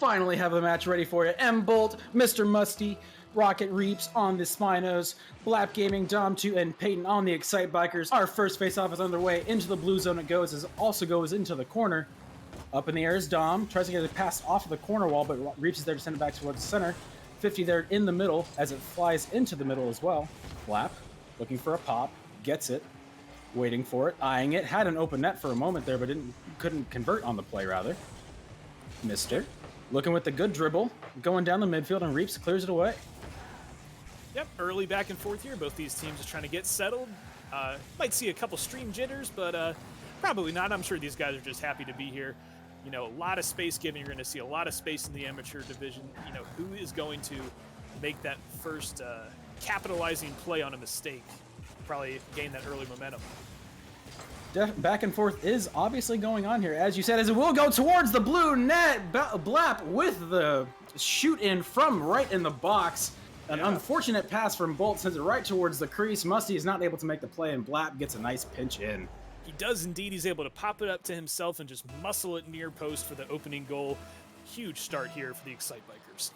finally have the match ready for you. M-Bolt, Mr. Musty, Rocket Reaps on the Spinos, Blap Gaming, Dom2, and Peyton on the Excitebikers. Our first face-off is underway. Into the blue zone it goes, as it also goes into the corner. Up in the air is Dom, tries to get it passed off of the corner wall, but Reaps is there to send it back towards the center. 50 there in the middle, as it flies into the middle as well. Blap, looking for a pop, gets it, waiting for it, eyeing it, had an open net for a moment there, but couldn't convert on the play, rather. Mister, looking with the good dribble, going down the midfield, and Reaps clears it away. Yep, early back and forth here. Both these teams are trying to get settled. Might see a couple stream jitters, but probably not. I'm sure these guys are just happy to be here. You know, a lot of space given. You're going to see a lot of space in the amateur division. You know, who is going to make that first capitalizing play on a mistake? Probably gain that early momentum. Back and forth is obviously going on here, as you said, as it will go towards the blue net. Blap with the shoot in from right in the box. An unfortunate pass from Bolt sends it right towards the crease. Musty is not able to make the play, and Blap gets a nice pinch in. He does indeed. He's able to pop it up to himself and just muscle it near post for the opening goal. Huge start here for the Excitebikers.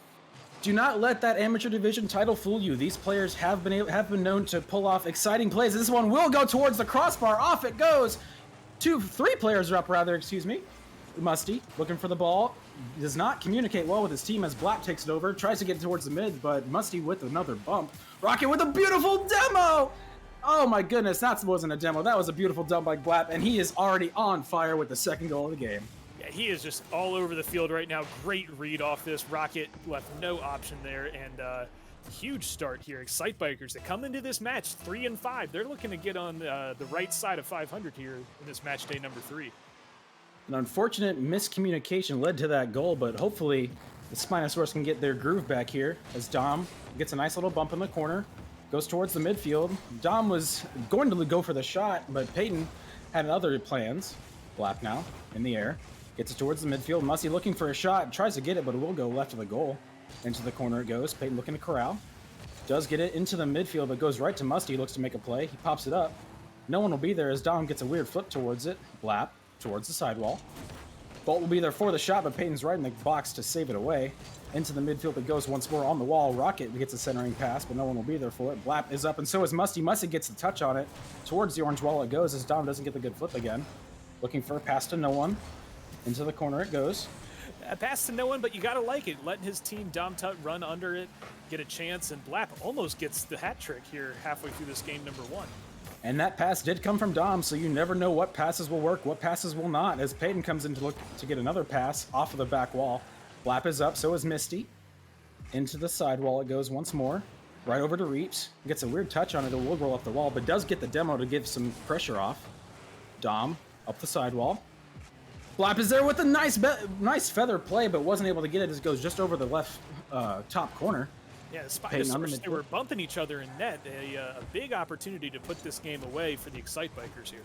Do not let that amateur division title fool you. These players have been known to pull off exciting plays. This one will go towards the crossbar. Off it goes. Three players are up, rather, excuse me. Musty, looking for the ball, does not communicate well with his team as Blap takes it over, tries to get towards the mid, but Musty with another bump. Rocket with a beautiful demo! Oh my goodness, that wasn't a demo. That was a beautiful dump by Blap, and he is already on fire with the second goal of the game. Yeah, he is just all over the field right now. Great read off this. Rocket left no option there, and huge start here. Excitebikers that come into this match 3-5. They're looking to get on the right side of 500 here in this match day number 3. An unfortunate miscommunication led to that goal, but hopefully the Spinosaurus can get their groove back here as Dom gets a nice little bump in the corner, goes towards the midfield. Dom was going to go for the shot, but Peyton had other plans. Blap now in the air, gets it towards the midfield. Musty looking for a shot, tries to get it, but it will go left of the goal. Into the corner it goes. Peyton looking to corral. Does get it into the midfield, but goes right to Musty. Looks to make a play. He pops it up. No one will be there as Dom gets a weird flip towards it. Blap towards the sidewall. Bolt will be there for the shot, but Peyton's right in the box to save it away. Into the midfield it goes once more on the wall. Rocket gets a centering pass, but no one will be there for it. Blap is up, and so is Musty. Musty gets the touch on it. Towards the orange wall it goes as Dom doesn't get the good flip again. Looking for a pass to no one. Into the corner it goes. A pass to no one, but you gotta like it. Letting his team Dom Tut run under it, get a chance, and Blap almost gets the hat trick here halfway through this game number 1. And that pass did come from Dom, so you never know what passes will work, what passes will not, as Peyton comes in to look to get another pass off of the back wall. Blap is up, so is Misty. Into the sidewall it goes once more. Right over to Reaps. Gets a weird touch on it, it will roll up the wall, but does get the demo to give some pressure off. Dom, up the sidewall. Blap is there with a nice feather play, but wasn't able to get it as it goes just over the left top corner. Yeah, the Spinosaurus, they were bumping each other in net. A big opportunity to put this game away for the Excitebikers here.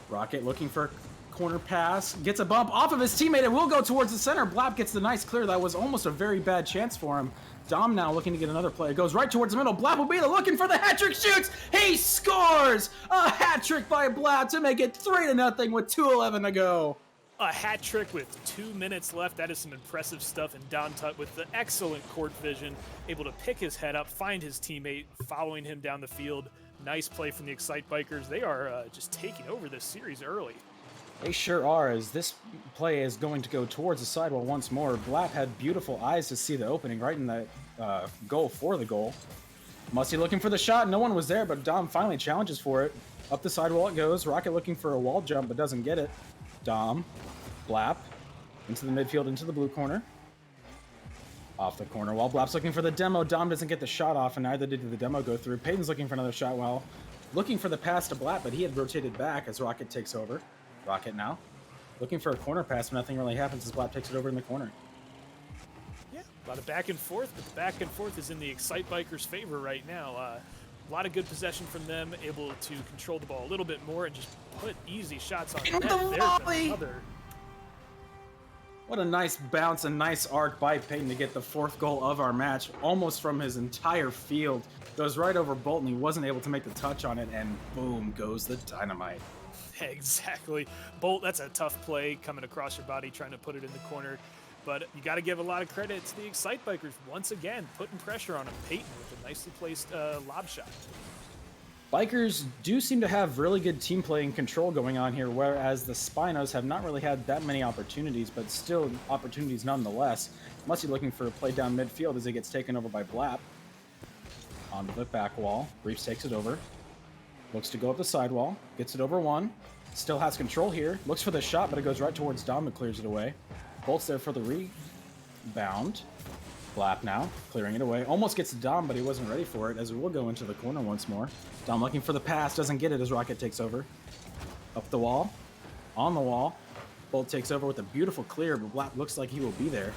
Rocket looking for a corner pass. Gets a bump off of his teammate. It will go towards the center. Blap gets the nice clear. That was almost a very bad chance for him. Dom now looking to get another play. It goes right towards the middle. Blap will be there looking for the hat trick. Shoots. He scores! A hat trick by Blap to make it 3-0 with 2:11 to go. A hat trick with 2 minutes left. That is some impressive stuff. And Dom Tut with the excellent court vision, able to pick his head up, find his teammate, following him down the field. Nice play from the Excitebikers. They are just taking over this series early. They sure are, as this play is going to go towards the sidewall once more. Blap had beautiful eyes to see the opening right in the goal for the goal. Musty looking for the shot. No one was there, but Dom finally challenges for it. Up the sidewall it goes. Rocket looking for a wall jump, but doesn't get it. Dom, Blap, into the midfield, into the blue corner. Off the corner. While Blap's looking for the demo, Dom doesn't get the shot off, and neither did the demo go through. Peyton's looking for another shot while looking for the pass to Blap, but he had rotated back as Rocket takes over. Rocket now looking for a corner pass, but nothing really happens as Blap takes it over in the corner. Yeah, a lot of back and forth, but the back and forth is in the Excitebikers' favor right now. A lot of good possession from them, able to control the ball a little bit more and just put easy shots on net. There's another. What a nice bounce and nice arc by Peyton to get the 4th goal of our match, almost from his entire field. Goes right over Bolt, and he wasn't able to make the touch on it, and boom goes the dynamite. Exactly. Bolt, that's a tough play coming across your body, trying to put it in the corner. But you got to give a lot of credit to the Excitebikers once again, putting pressure on him. Peyton with a nicely placed lob shot. Bikers do seem to have really good team play and control going on here, whereas the Spinos have not really had that many opportunities, but still opportunities nonetheless. Musty looking for a play down midfield as he gets taken over by Blap. Onto the back wall. Briefs takes it over. Looks to go up the sidewall. Gets it over one. Still has control here. Looks for the shot, but it goes right towards Dom and clears it away. Bolt's there for the rebound. Blap now, clearing it away. Almost gets to Dom, but he wasn't ready for it, as we will go into the corner once more. Dom looking for the pass, doesn't get it as Rocket takes over. Up the wall, on the wall. Bolt takes over with a beautiful clear, but Blap looks like he will be there.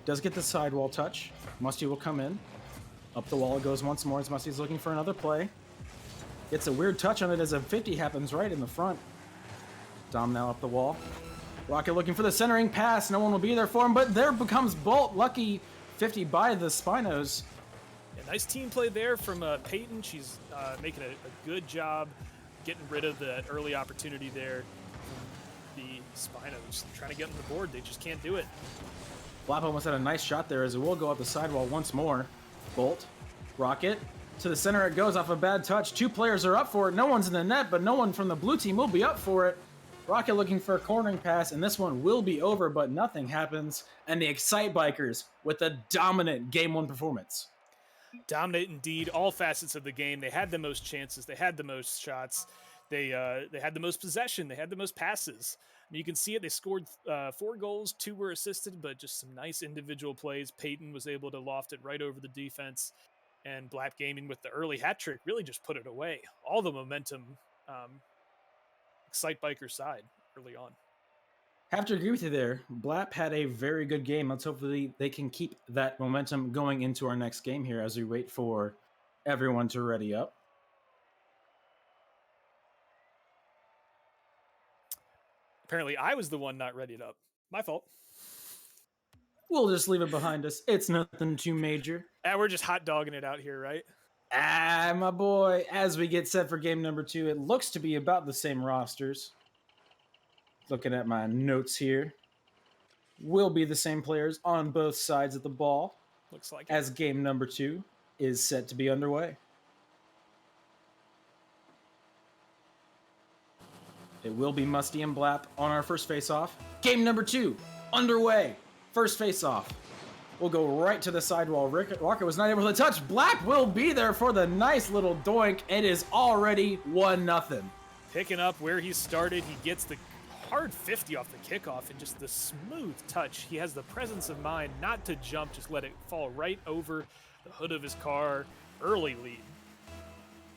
Does get the sidewall touch. Musty will come in. Up the wall it goes once more as Musty's looking for another play. Gets a weird touch on it as a 50 happens right in the front. Dom now up the wall. Rocket looking for the centering pass. No one will be there for him, but there becomes Bolt. Lucky 50 by the Spinos. Yeah, nice team play there from Peyton. She's making a good job getting rid of that early opportunity there. The Spinos trying to get on the board. They just can't do it. Blap almost had a nice shot there as it will go up the sidewall once more. Bolt, Rocket, to the center it goes off a bad touch. Two players are up for it. No one's in the net, but no one from the blue team will be up for it. Rocket looking for a cornering pass, and this one will be over, but nothing happens. And the Excitebikers with a dominant Game 1 performance. Dominant indeed, all facets of the game. They had the most chances. They had the most shots. They had the most possession. They had the most passes. I mean, you can see it. They scored 4 goals. 2 were assisted, but just some nice individual plays. Peyton was able to loft it right over the defense. And Blap Gaming with the early hat trick really just put it away. All the momentum Excitebiker side early on. Have to agree with you there. Blap had a very good game. Let's hopefully they can keep that momentum going into our next game here as we wait for everyone to ready up. Apparently, I was the one not readied up. My fault. We'll just leave it behind us. It's nothing too major. We're just hot dogging it out here, right? My boy, as we get set for game number 2, it looks to be about the same rosters. Looking at my notes here. Will be the same players on both sides of the ball. Looks like as game number 2 is set to be underway. It will be Musty and Blap on our first face-off. Game number 2 underway. First face-off. We'll go right to the sidewall. Rocket was not able to touch. Blap will be there for the nice little doink. It is already 1-0. Picking up where he started. He gets the hard 50 off the kickoff and just the smooth touch. He has the presence of mind not to jump, just let it fall right over the hood of his car. Early lead.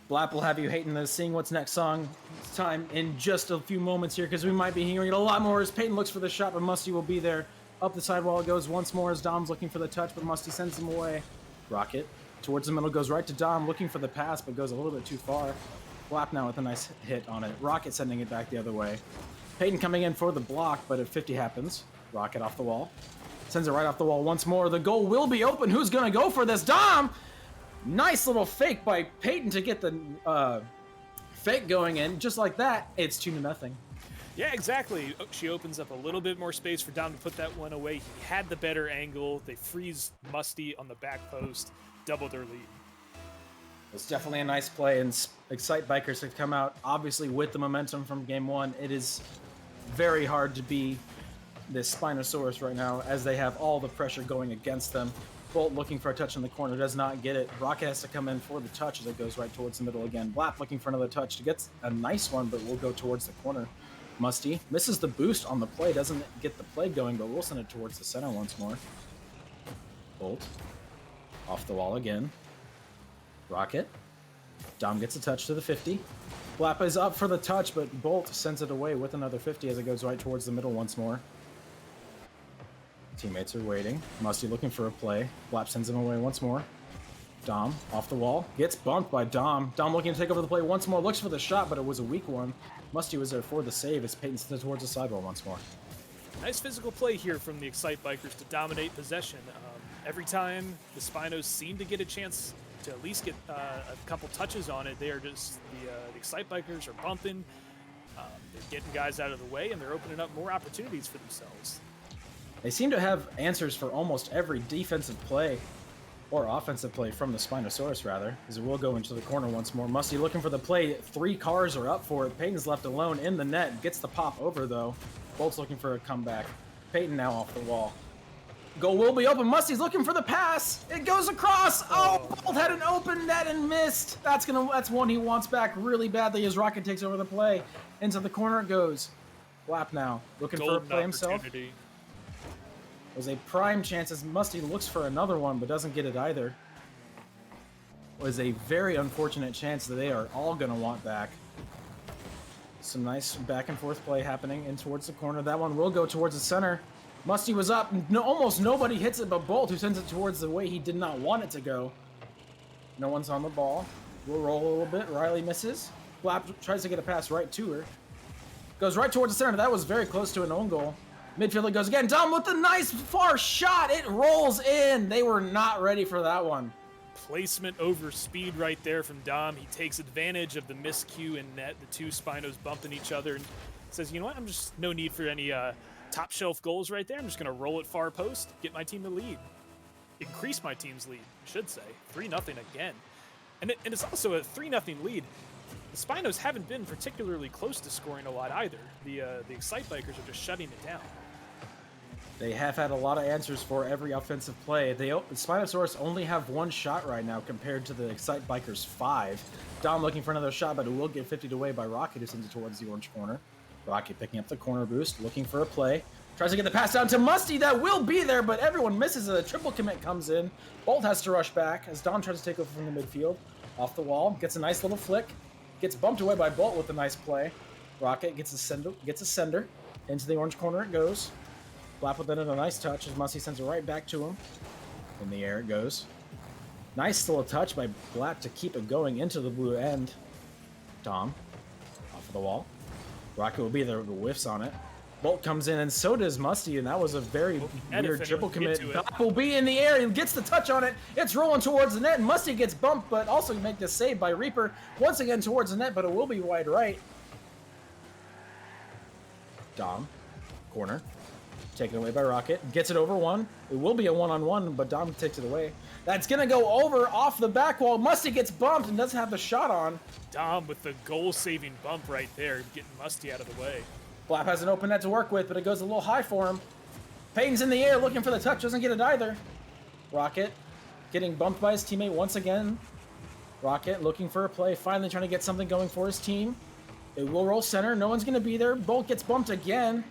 Blap will have you hating this, seeing what's next song time in just a few moments here because we might be hearing it a lot more as Peyton looks for the shot, but Musty will be there. Up the sidewall it goes once more as Dom's looking for the touch, but Musty sends him away. Rocket towards the middle, goes right to Dom, looking for the pass, but goes a little bit too far. Blap now with a nice hit on it. Rocket sending it back the other way. Peyton coming in for the block, but if 50 happens, Rocket off the wall. Sends it right off the wall once more. The goal will be open. Who's going to go for this? Dom! Nice little fake by Peyton to get the fake going in. Just like that, it's 2-0. Yeah, exactly. She opens up a little bit more space for Dom to put that one away. He had the better angle. They freeze Musty on the back post. Double their lead. It's definitely a nice play, and Excitebikers have come out, obviously, with the momentum from Game 1. It is very hard to be this Spinosaurus right now, as they have all the pressure going against them. Bolt looking for a touch in the corner, does not get it. Rocket has to come in for the touch as it goes right towards the middle again. Blap looking for another touch to get a nice one, but will go towards the corner. Musty misses the boost on the play, doesn't get the play going, but we'll send it towards the center once more. Bolt off the wall again. Rocket. Dom gets a touch to the 50. Blap is up for the touch, but Bolt sends it away with another 50 as it goes right towards the middle once more. Teammates are waiting. Musty looking for a play. Blap sends him away once more. Dom off the wall. Gets bumped by Dom. Dom looking to take over the play once more. Looks for the shot, but it was a weak one. Musty was there for the save as Peyton sends it towards the sidewall once more. Nice physical play here from the Excitebikers to dominate possession. Every time the Spinos seem to get a chance to at least get a couple touches on it, they are just the Excitebikers are bumping. They're getting guys out of the way, and they're opening up more opportunities for themselves. They seem to have answers for almost every defensive play or offensive play from the Spinosaurus, rather, as it will go into the corner once more. Musty looking for the play. 3 cars are up for it. Peyton's left alone in the net. Gets the pop over, though. Bolt's looking for a comeback. Peyton now off the wall. Goal will be open. Musty's looking for the pass. It goes across. Oh, Bolt had an open net and missed. That's one he wants back really badly as Rocket takes over the play. Into the corner it goes. Lap now. Looking for a play himself. Was a prime chance as Musty looks for another one, but doesn't get it either. Was a very unfortunate chance that they are all going to want back. Some nice back and forth play happening in towards the corner. That one will go towards the center. Musty was up. No, almost nobody hits it but Bolt, who sends it towards the way he did not want it to go. No one's on the ball. We'll roll a little bit. Riley misses. Blap tries to get a pass right to her. Goes right towards the center. That was very close to an own goal. Midfielder goes again. Dom with a nice far shot. It rolls in. They were not ready for that one. Placement over speed right there from Dom. He takes advantage of the miscue in net. The 2 Spinos bumping each other and says, you know what? I'm just no need for any top shelf goals right there. I'm just going to roll it far post, get my team to lead. Increase my team's lead, I should say. 3-0 again. And it's also a 3-0 lead. The Spinos haven't been particularly close to scoring a lot either. The Excitebikers are just shutting it down. They have had a lot of answers for every offensive play. The Spinosaurus only have 1 shot right now compared to the Excitebikers 5. Dom looking for another shot, but it will get 50'd away by Rocket, who sends it towards the orange corner. Rocket picking up the corner boost, looking for a play. Tries to get the pass down to Musty. That will be there, but everyone misses. A triple commit comes in. Bolt has to rush back as Dom tries to take over from the midfield. Off the wall, gets a nice little flick. Gets bumped away by Bolt with a nice play. Rocket gets a sender. Into the orange corner it goes. Blap with it in a nice touch as Musty sends it right back to him. In the air it goes. Nice little touch by Blap to keep it going into the blue end. Dom. Off of the wall. Rocket will be there with whiffs on it. Bolt comes in and so does Musty, and that was a very weird triple commit. Blap will be in the air and gets the touch on it. It's rolling towards the net, and Musty gets bumped, but also make the save by Reaper. Once again towards the net, but it will be wide right. Dom. Corner. Taken away by Rocket. Gets it over 1. It will be a 1-on-1, but Dom takes it away. That's going to go over off the back wall. Musty gets bumped and doesn't have the shot on. Dom with the goal-saving bump right there, getting Musty out of the way. Blap has an open net to work with, but it goes a little high for him. Peyton's in the air looking for the touch. Doesn't get it either. Rocket getting bumped by his teammate once again. Rocket looking for a play. Finally trying to get something going for his team. It will roll center. No one's going to be there. Bolt gets bumped again.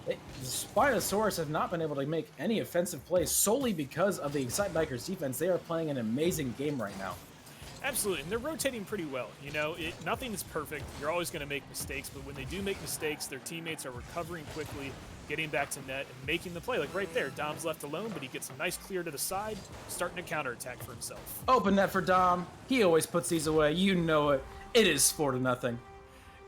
The Spinosaurus have not been able to make any offensive plays solely because of the Excitebikers defense. They are playing an amazing game right now. Absolutely, and they're rotating pretty well. You know, nothing is perfect. You're always going to make mistakes, but when they do make mistakes, their teammates are recovering quickly, getting back to net, and making the play. Like right there, Dom's left alone, but he gets a nice clear to the side, starting a counterattack for himself. Open net for Dom. He always puts these away. You know it. It is 4-0.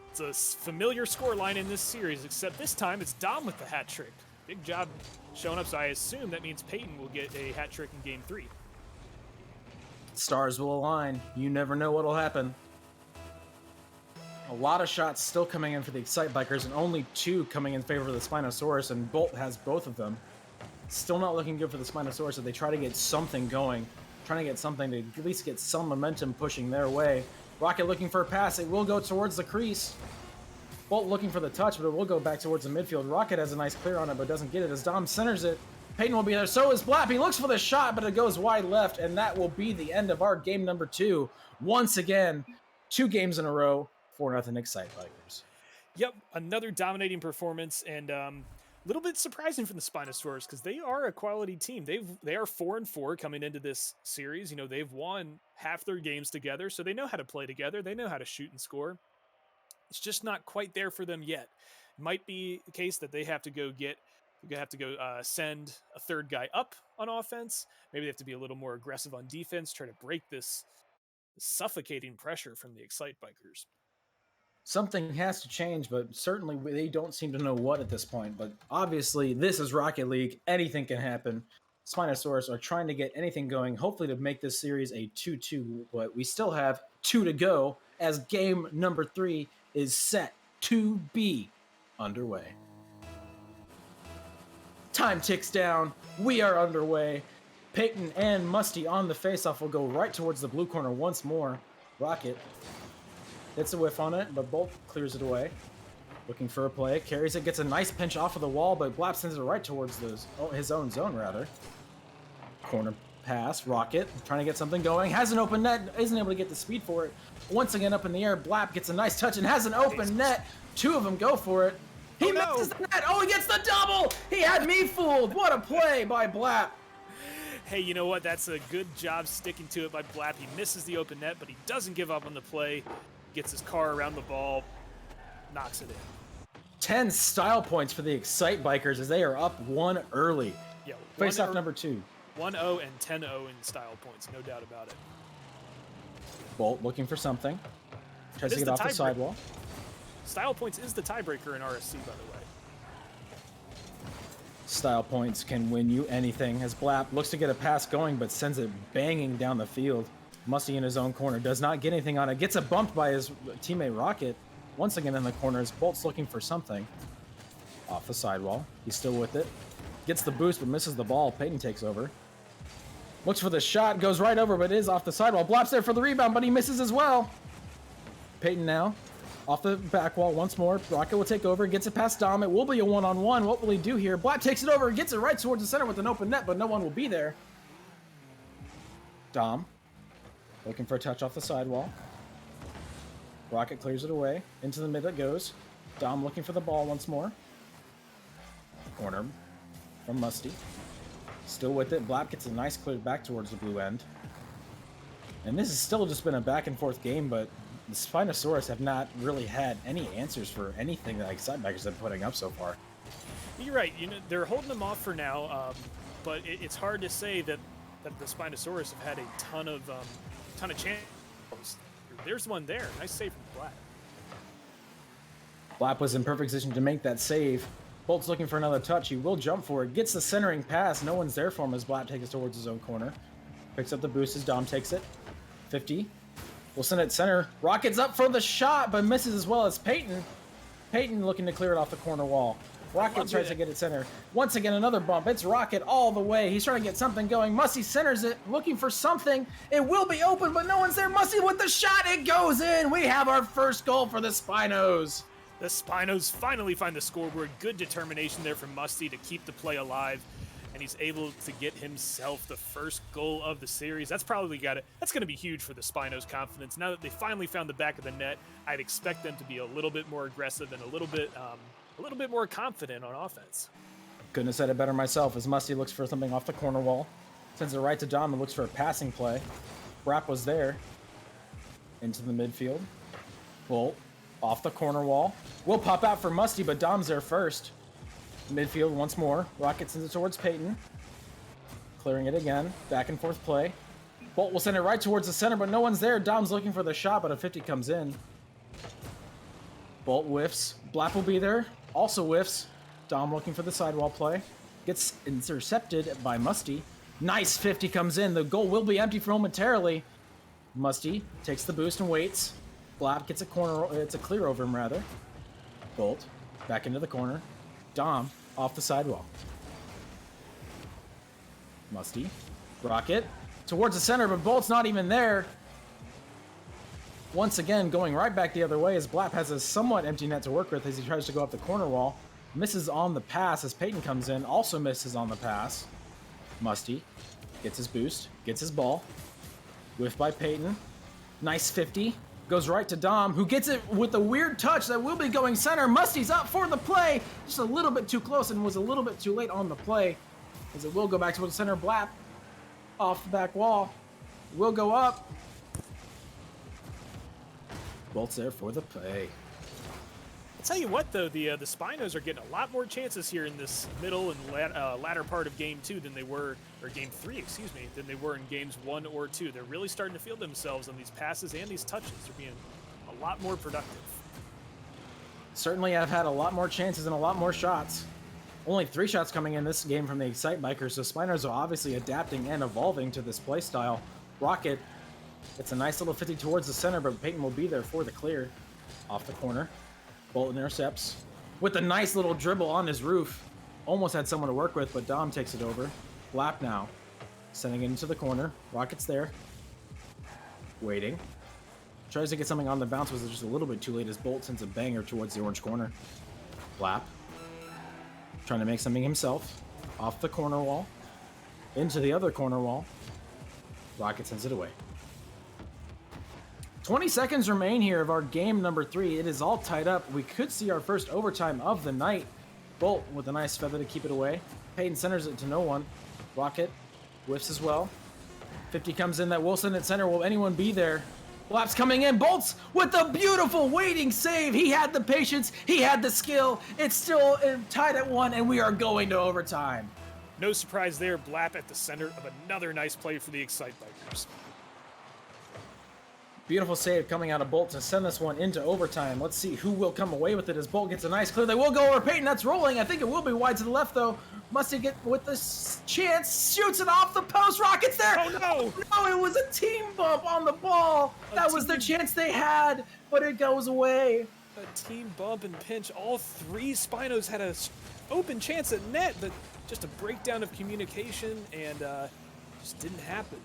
It's a familiar scoreline in this series, except this time it's Dom with the hat trick. Big job showing up, so I assume that means Peyton will get a hat trick in Game 3. Stars will align. You never know what'll happen. A lot of shots still coming in for the Excitebikers, and only 2 coming in favor of the Spinosaurus, and Bolt has both of them. Still not looking good for the Spinosaurus, so they try to get something going. Trying to get something to at least get some momentum pushing their way. Rocket looking for a pass. It will go towards the crease. Bolt looking for the touch, but it will go back towards the midfield. Rocket has a nice clear on it, but doesn't get it as Dom centers it. Peyton will be there. So is Blap. He looks for the shot, but it goes wide left, and that will be the end of our game number 2. Once again, 2 games in a row, 4-0 Excitebikers. Yep, another dominating performance, and a little bit surprising from the Spinosaurus because they are a quality team. They are 4-4 coming into this series. You know, they've won half their games together, so they know how to play together. They know how to shoot and score. It's just not quite there for them yet. Might be the case that they have to go send a third guy up on offense. Maybe they have to be a little more aggressive on defense, try to break this suffocating pressure from the Excitebikers. Something has to change, but certainly they don't seem to know what at this point. But obviously, this is Rocket League. Anything can happen. Spinosaurus are trying to get anything going, hopefully to make this series a 2-2. But we still have 2 to go as game number 3 is set to be underway. Time ticks down. We are underway. Peyton and Musty on the faceoff will go right towards the blue corner once more. Rocket hits a whiff on it, but Bolt clears it away. Looking for a play, carries it, gets a nice pinch off of the wall, but Blap sends it right towards his own zone, rather. Corner pass, Rocket, trying to get something going, has an open net, isn't able to get the speed for it. Once again up in the air, Blap gets a nice touch and has an open net. Two of them go for it. He misses the net, oh, he gets the double! He had me fooled, what a play by Blap. Hey, you know what? That's a good job sticking to it by Blap. He misses the open net, but he doesn't give up on the play. Gets his car around the ball, knocks it in. 10 style points for the Excitebikers as they are up 1 early. Yeah, face-off number 2. 1-0 and 10-0 in style points, no doubt about it. Bolt looking for something. Tries to get off the sidewall. Style points is the tiebreaker in RSC, by the way. Style points can win you anything as Blap looks to get a pass going but sends it banging down the field. Musty in his own corner does not get anything on it. Gets a bump by his teammate Rocket. Once again in the corner as Bolt's looking for something. Off the sidewall. He's still with it. Gets the boost but misses the ball. Peyton takes over. Looks for the shot. Goes right over but is off the sidewall. Blap's there for the rebound but he misses as well. Peyton now. Off the back wall once more. Rocket will take over. Gets it past Dom. It will be a one-on-one. What will he do here? Blap takes it over. Gets it right towards the center with an open net, but no one will be there. Dom. Looking for a touch off the sidewall. Rocket clears it away. Into the mid it goes. Dom looking for the ball once more. Corner from Musty. Still with it. Blap gets a nice clear back towards the blue end. And this has still just been a back and forth game, but the Spinosaurus have not really had any answers for anything that Excitebikers have been putting up so far. You're right. You know, they're holding them off for now, but it's hard to say that the Spinosaurus have had a ton of chances. There's one there. Nice save from Blap. Blap was in perfect position to make that save. Bolt's looking for another touch. He will jump for it. Gets the centering pass. No one's there for him as Blap takes it towards his own corner. Picks up the boost as Dom takes it. 50. We'll send it center. Rocket's up for the shot, but misses as well as Peyton. Peyton looking to clear it off the corner wall. Rocket tries to get it center. Once again, another bump. It's Rocket all the way. He's trying to get something going. Musty centers it, looking for something. It will be open, but no one's there. Musty with the shot. It goes in. We have our first goal for the Spinos. The Spinos finally find the scoreboard. Good determination there from Musty to keep the play alive. And he's able to get himself the first goal of the series. That's probably that's going to be huge for the Spinos' confidence. Now that they finally found the back of the net, I'd expect them to be a little bit more aggressive and a little bit more confident on offense. Couldn't have said it better myself as Musty looks for something off the corner wall. Sends it right to Dom and looks for a passing play. Brap was there. Into the midfield. Bolt off the corner wall. Will pop out for Musty, but Dom's there first. Midfield once more. Rocket sends it towards Peyton. Clearing it again. Back and forth play. Bolt will send it right towards the center, but no one's there. Dom's looking for the shot, but a 50 comes in. Bolt whiffs. Blap will be there. Also whiffs. Dom looking for the sidewall play. Gets intercepted by Musty. Nice 50 comes in. The goal will be empty for momentarily. Musty takes the boost and waits. Blap gets a corner. It's a clear over him, rather. Bolt back into the corner. Dom off the sidewall. Musty. Rocket towards the center, but Bolt's not even there. Once again, going right back the other way as Blap has a somewhat empty net to work with as he tries to go up the corner wall. Misses on the pass as Peyton comes in. Also misses on the pass. Musty gets his boost. Gets his ball. Whiff by Peyton. Nice 50. Goes right to Dom, who gets it with a weird touch that will be going center. Musty's up for the play. Just a little bit too close and was a little bit too late on the play. As it will go back to the center. Blap off the back wall. Will go up. Bolt's there for the play. I'll tell you what, though, the Spinos are getting a lot more chances here in this middle and latter part of Game 2 than they were, or Game 3, excuse me, than they were in Games 1 or 2. They're really starting to feel themselves on these passes and these touches. They're being a lot more productive. Certainly have had a lot more chances and a lot more shots. Only 3 shots coming in this game from the Excitebikers, so Spinos are obviously adapting and evolving to this play style. Rocket, it's a nice little 50 towards the center, but Peyton will be there for the clear. Off the corner. Bolt intercepts with a nice little dribble on his roof. almost had someone to work with, but Dom takes it over. Blap now, sending it into the corner. Rocket's there, waiting. Tries to get something on the bounce, was just a little bit too late as Bolt sends a banger towards the orange corner. Blap, trying to make something himself, off the corner wall, into the other corner wall. Rocket sends it away. 20 seconds remain here of our game number 3. It is all tied up. We could see our first overtime of the night. Bolt with a nice feather to keep it away. Peyton centers it to no one. Rocket whiffs as well. 50 comes in, that Wilson at center. Will anyone be there? Blap's coming in. Bolts with a beautiful waiting save. He had the patience. He had the skill. It's still tied at 1, and we are going to overtime. No surprise there. Blap at the center of another nice play for the Excitebikers. Beautiful save coming out of Bolt to send this one into overtime. Let's see who will come away with it as Bolt gets a nice clear. They will go over Peyton. That's rolling. I think it will be wide to the left, though. Must he get with this chance? Shoots it off the post. Rocket's there. Oh, no. Oh, no, it was a team bump on the ball. That was the chance they had, but it goes away. A team bump and pinch. All 3 Spinos had a open chance at net, but just a breakdown of communication and just didn't happen.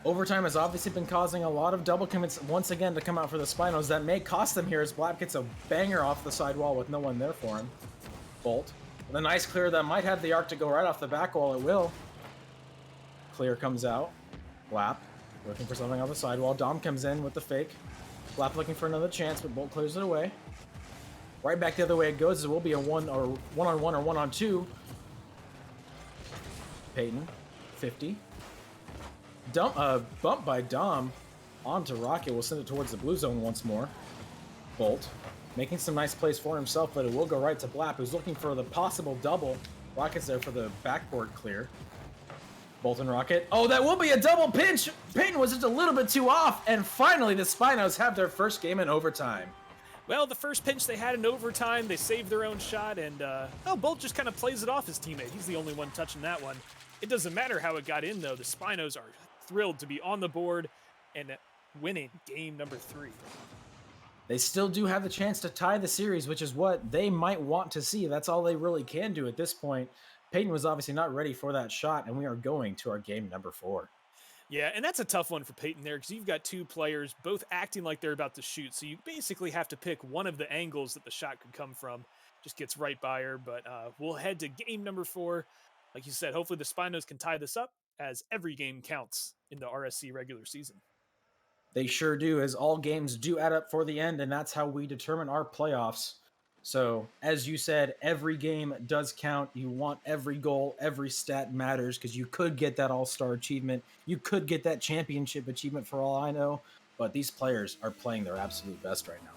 Overtime has obviously been causing a lot of double commits once again to come out for the Spinos. That may cost them here as Blap gets a banger off the sidewall with no one there for him. Bolt with a nice clear that might have the arc to go right off the back wall. It will. Clear comes out. Blap looking for something off the sidewall. Dom comes in with the fake. Blap looking for another chance, but Bolt clears it away. Right back the other way it goes. It will be a one-on-one or one-on-two. Peyton, 50. Bump by Dom onto Rocket. Will send it towards the blue zone once more. Bolt making some nice plays for himself, but it will go right to Blap, who's looking for the possible double. Rocket's there for the backboard clear. Bolt and Rocket. Oh, that will be a double pinch. Peyton was just a little bit too off, and finally the Spinos have their first game in overtime. Well, the first pinch they had in overtime, they saved their own shot, and Bolt just kind of plays it off his teammate. He's the only one touching that one. It doesn't matter how it got in, though. The Spinos are thrilled to be on the board and winning game number 3. They still do have the chance to tie the series, which is what they might want to see. That's all they really can do at this point. Peyton was obviously not ready for that shot, and we are going to our game number 4. Yeah, and that's a tough one for Peyton there because you've got 2 players both acting like they're about to shoot, so you basically have to pick one of the angles that the shot could come from. Just gets right by her, but we'll head to game number 4. Like you said, hopefully the Spinos can tie this up, as every game counts in the RSC regular season. They sure do, as all games do add up for the end, and that's how we determine our playoffs. So, as you said, every game does count. You want every goal, every stat matters, because you could get that all-star achievement. You could get that championship achievement for all I know, but these players are playing their absolute best right now.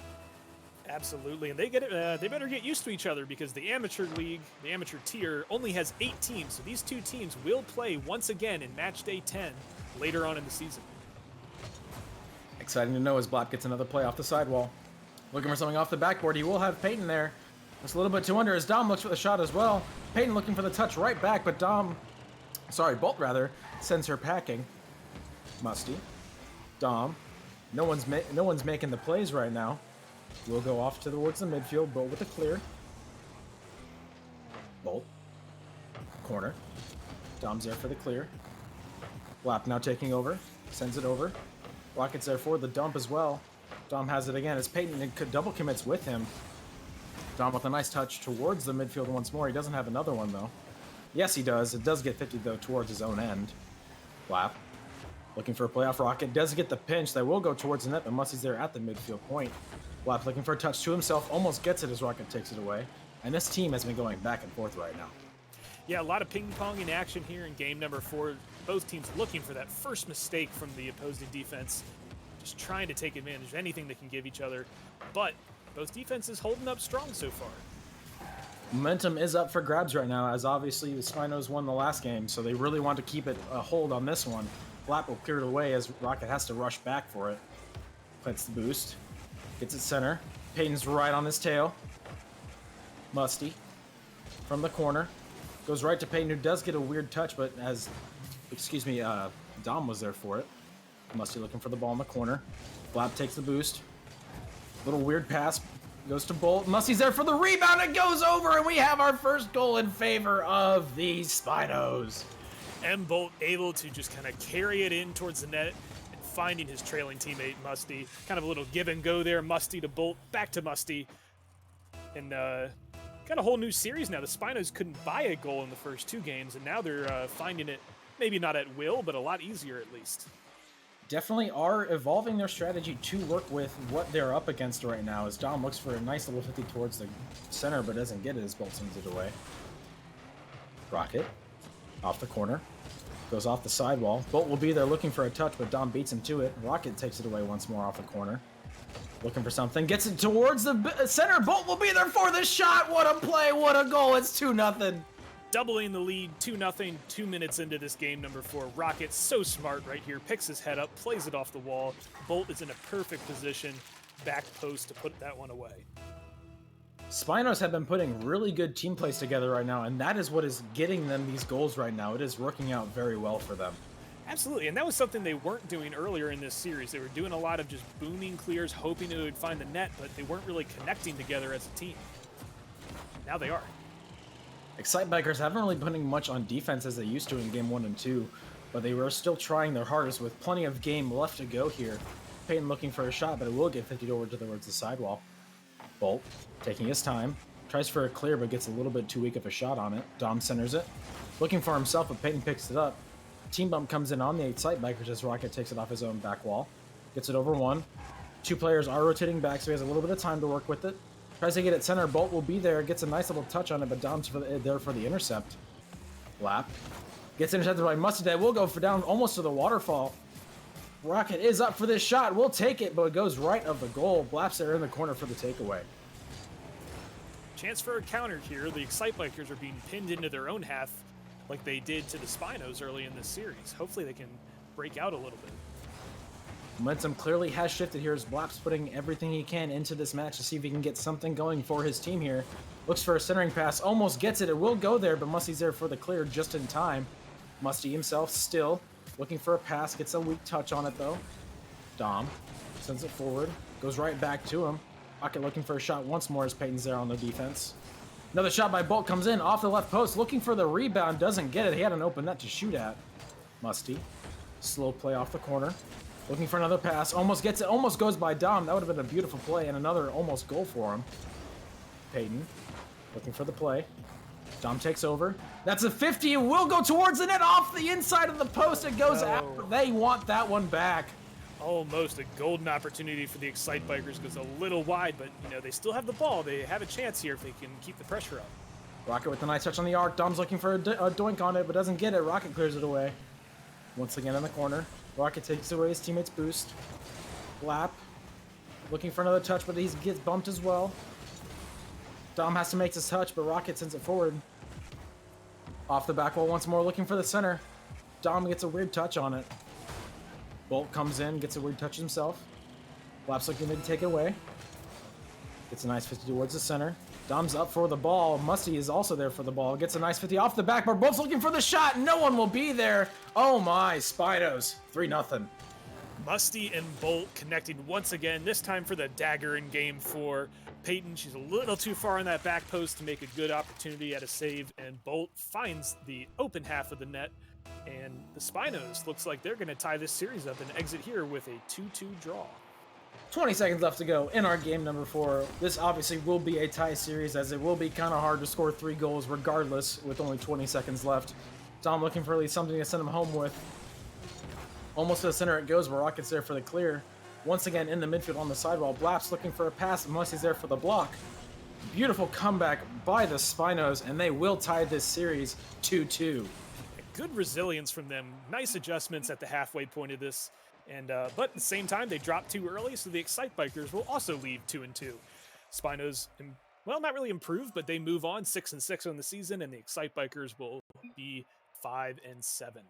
Absolutely, and they better get used to each other because the amateur league, the amateur tier, only has 8 teams. So these 2 teams will play once again in match day 10 later on in the season. Exciting to know as Blap gets another play off the sidewall. Looking for something off the backboard. He will have Peyton there. Just a little bit too under as Dom looks for the shot as well. Peyton looking for the touch right back, but Bolt rather, sends her packing. Musty. Dom. No one's making the plays right now. We'll go off towards the midfield. Bolt with a clear. Bolt. Corner. Dom's there for the clear. Blap now taking over. Sends it over. Rocket's there for the dump as well. Dom has it again as Peyton double commits with him. Dom with a nice touch towards the midfield once more. He doesn't have another one, though. Yes, he does. It does get 50, though, towards his own end. Blap. Looking for a playoff. Rocket does get the pinch. That will go towards the net, but Musty's there at the midfield point. Blap looking for a touch to himself. Almost gets it as Rocket takes it away. And this team has been going back and forth right now. Yeah, a lot of ping-pong in action here in game number 4. Both teams looking for that first mistake from the opposing defense. Just trying to take advantage of anything they can give each other. But both defenses holding up strong so far. Momentum is up for grabs right now, as obviously the Spinos won the last game, so they really want to keep it a hold on this one. Blap will clear it away as Rocket has to rush back for it. Plants the boost. Gets it center. Peyton's right on his tail. Musty from the corner. Goes right to Peyton, who does get a weird touch, but Dom was there for it. Musty looking for the ball in the corner. Blap takes the boost. Little weird pass. Goes to Bolt. Musty's there for the rebound. It goes over, and we have our first goal in favor of the Spinos. M. Bolt able to just kind of carry it in towards the net and finding his trailing teammate, Musty. Kind of a little give and go there. Musty to Bolt, back to Musty. And got a whole new series now. The Spinos couldn't buy a goal in the first 2 games, and now they're finding it, maybe not at will, but a lot easier at least. Definitely are evolving their strategy to work with what they're up against right now, as Dom looks for a nice little 50 towards the center, but doesn't get it as Bolt sends it away. Rocket, off the corner, goes off the sidewall. Bolt will be there looking for a touch, but Dom beats him to it. Rocket takes it away once more off the corner. Looking for something, gets it towards the center. Bolt will be there for the shot. What a play, what a goal. It's 2-0. Doubling the lead, 2-0, 2 minutes into this game number 4. Rocket, so smart right here, picks his head up, plays it off the wall. Bolt is in a perfect position, back post to put that one away. Spinos have been putting really good team plays together right now, and that is what is getting them these goals right now. It is working out very well for them. Absolutely, and that was something they weren't doing earlier in this series. They were doing a lot of just booming clears, hoping it would find the net, but they weren't really connecting together as a team. Now they are. Excitebikers haven't really putting much on defense as they used to in game 1 and 2, but they were still trying their hardest with plenty of game left to go here. Payton looking for a shot, but it will get 50 towards the sidewall. Bolt taking his time, tries for a clear, but gets a little bit too weak of a shot on it. Dom centers it, looking for himself, but Payton picks it up. Team bump comes in on the Excitebikers as Rocket takes it off his own back wall. Gets it over 1. 2 players are rotating back, so he has a little bit of time to work with it. Tries to get it center. Bolt will be there. Gets a nice little touch on it, but Dom's there for the intercept. Lap. Gets intercepted by Musty. That will go for down almost to the waterfall. Rocket is up for this shot. Will take it, but it goes right of the goal. Blap's there in the corner for the takeaway. Chance for a counter here. The Excitebikers are being pinned into their own half like they did to the Spinos early in this series. Hopefully they can break out a little bit. Momentum clearly has shifted here as Blap's putting everything he can into this match to see if he can get something going for his team here. Looks for a centering pass, almost gets it. It will go there, but Musty's there for the clear just in time. Musty himself still looking for a pass, gets a weak touch on it though. Dom sends it forward, goes right back to him. Rocket looking for a shot once more as Payton's there on the defense. Another shot by Bolt comes in off the left post, looking for the rebound, doesn't get it. He had an open net to shoot at. Musty, slow play off the corner. Looking for another pass, almost gets it, almost goes by Dom. That would have been a beautiful play and another almost goal for him. Payton, looking for the play. Dom takes over. That's a 50, it will go towards the net off the inside of the post. It goes out. They want that one back. Almost a golden opportunity for the Excitebikers. Goes a little wide, but you know they still have the ball. They have a chance here if they can keep the pressure up. Rocket with a nice touch on the arc. Dom's looking for a doink on it, but doesn't get it. Rocket clears it away. Once again in the corner. Rocket takes away his teammate's boost. Lap. Looking for another touch, but he gets bumped as well. Dom has to make this touch, but Rocket sends it forward. Off the back wall once more, looking for the center. Dom gets a weird touch on it. Bolt comes in, gets a weird touch himself. Lap's looking to take it away. Gets a nice 50 towards the center. Dom's up for the ball. Musty is also there for the ball. Gets a nice 50 off the backboard. Both looking for the shot. No one will be there. Oh my, Spinos. 3-0. Musty and Bolt connecting once again, this time for the dagger in game 4. Payton, she's a little too far on that back post to make a good opportunity at a save, and Bolt finds the open half of the net. And the Spinos looks like they're going to tie this series up and exit here with a 2-2 draw. 20 seconds left to go in our game number 4. This obviously will be a tie series, as it will be kind of hard to score 3 goals regardless with only 20 seconds left. Dom looking for at least something to send him home with. Almost to the center it goes, where Rocket's there for the clear. Once again in the midfield on the sidewall. Blap's looking for a pass, and Musty's there for the block. Beautiful comeback by the Spinos, and they will tie this series 2-2. Good resilience from them. Nice adjustments at the halfway point of this. And but at the same time, they dropped too early, so the Excitebikers will also leave 2-2. Spinos, well, not really improved, but they move on 6-6 on the season, and the Excitebikers will be 5-7.